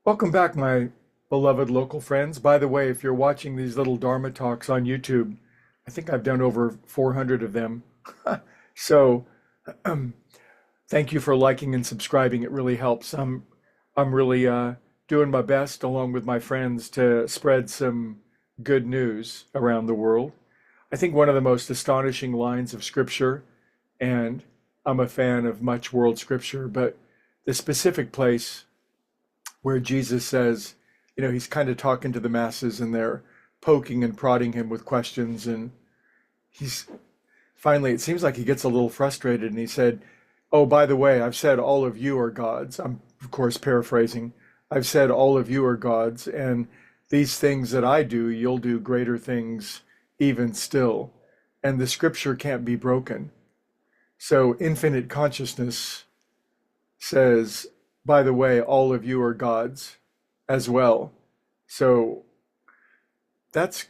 Welcome back, my beloved local friends. By the way, if you're watching these little Dharma talks on YouTube, I think I've done over 400 of them. So, thank you for liking and subscribing. It really helps. I'm really doing my best, along with my friends, to spread some good news around the world. I think one of the most astonishing lines of Scripture, and I'm a fan of much world Scripture, but the specific place where Jesus says, he's kind of talking to the masses and they're poking and prodding him with questions. And he's finally, it seems like he gets a little frustrated and he said, "Oh, by the way, I've said all of you are gods." I'm, of course, paraphrasing. "I've said all of you are gods, and these things that I do, you'll do greater things even still. And the scripture can't be broken." So infinite consciousness says, "By the way, all of you are gods as well." So that's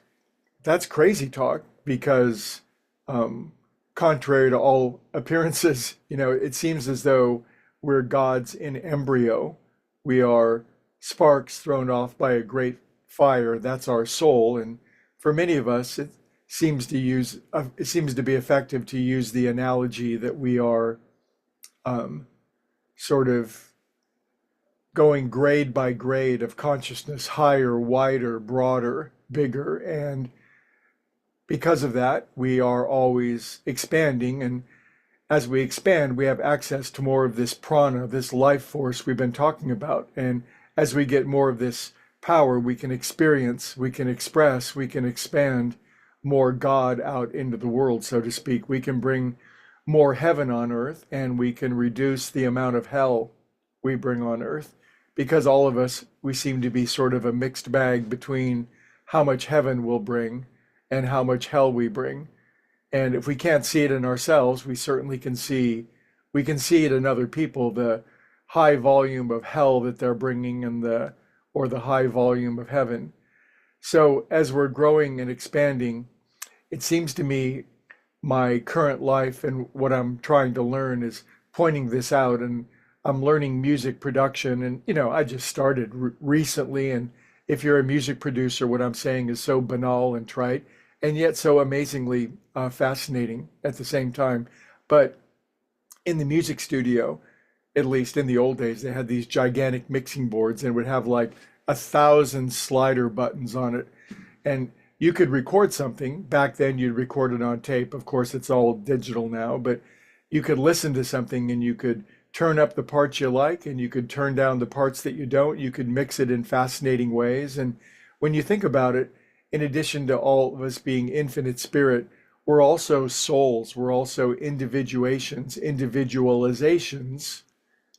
that's crazy talk because contrary to all appearances, it seems as though we're gods in embryo. We are sparks thrown off by a great fire. That's our soul. And for many of us, it seems to be effective to use the analogy that we are um, sort of going grade by grade of consciousness, higher, wider, broader, bigger. And because of that, we are always expanding. And as we expand, we have access to more of this prana, this life force we've been talking about. And as we get more of this power, we can experience, we can express, we can expand more God out into the world, so to speak. We can bring more heaven on earth, and we can reduce the amount of hell we bring on earth, because all of us, we seem to be sort of a mixed bag between how much heaven will bring and how much hell we bring. And if we can't see it in ourselves, we certainly can see it in other people, the high volume of hell that they're bringing and the high volume of heaven. So as we're growing and expanding, it seems to me my current life and what I'm trying to learn is pointing this out. And I'm learning music production, and I just started recently. And if you're a music producer, what I'm saying is so banal and trite, and yet so amazingly fascinating at the same time. But in the music studio, at least in the old days, they had these gigantic mixing boards and would have like 1,000 slider buttons on it. And you could record something. Back then, you'd record it on tape. Of course, it's all digital now, but you could listen to something and you could turn up the parts you like and you could turn down the parts that you don't. You could mix it in fascinating ways. And when you think about it, in addition to all of us being infinite spirit, we're also souls. We're also individualizations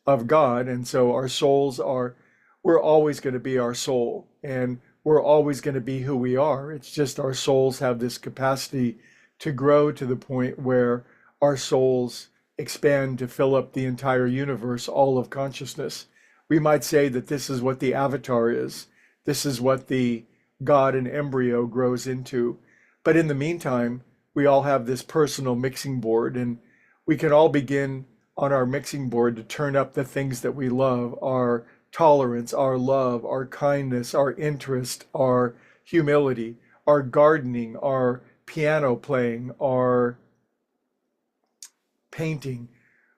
of God. And so our souls are, we're always going to be our soul, and we're always going to be who we are. It's just our souls have this capacity to grow to the point where our souls expand to fill up the entire universe, all of consciousness. We might say that this is what the avatar is. This is what the God in embryo grows into. But in the meantime, we all have this personal mixing board, and we can all begin on our mixing board to turn up the things that we love: our tolerance, our love, our kindness, our interest, our humility, our gardening, our piano playing, our painting.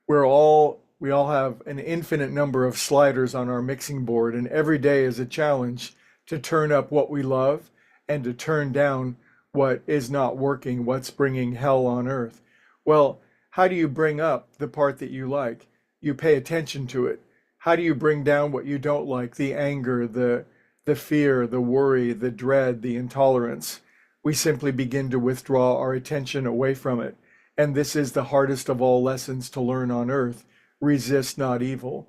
We all have an infinite number of sliders on our mixing board, and every day is a challenge to turn up what we love and to turn down what is not working, what's bringing hell on earth. Well, how do you bring up the part that you like? You pay attention to it. How do you bring down what you don't like? The anger, the fear, the worry, the dread, the intolerance. We simply begin to withdraw our attention away from it. And this is the hardest of all lessons to learn on earth. Resist not evil.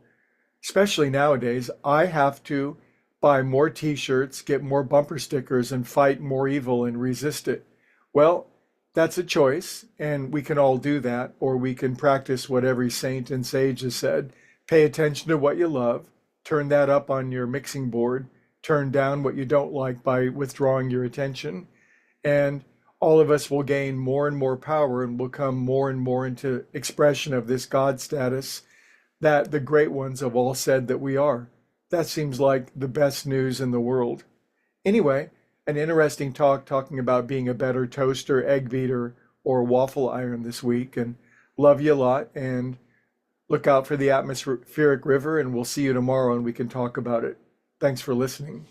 Especially nowadays, I have to buy more t-shirts, get more bumper stickers, and fight more evil and resist it. Well, that's a choice, and we can all do that, or we can practice what every saint and sage has said. Pay attention to what you love, turn that up on your mixing board, turn down what you don't like by withdrawing your attention, and all of us will gain more and more power and will come more and more into expression of this God status that the great ones have all said that we are. That seems like the best news in the world. Anyway, an interesting talk talking about being a better toaster, egg beater, or waffle iron this week. And love you a lot. And look out for the atmospheric river. And we'll see you tomorrow and we can talk about it. Thanks for listening.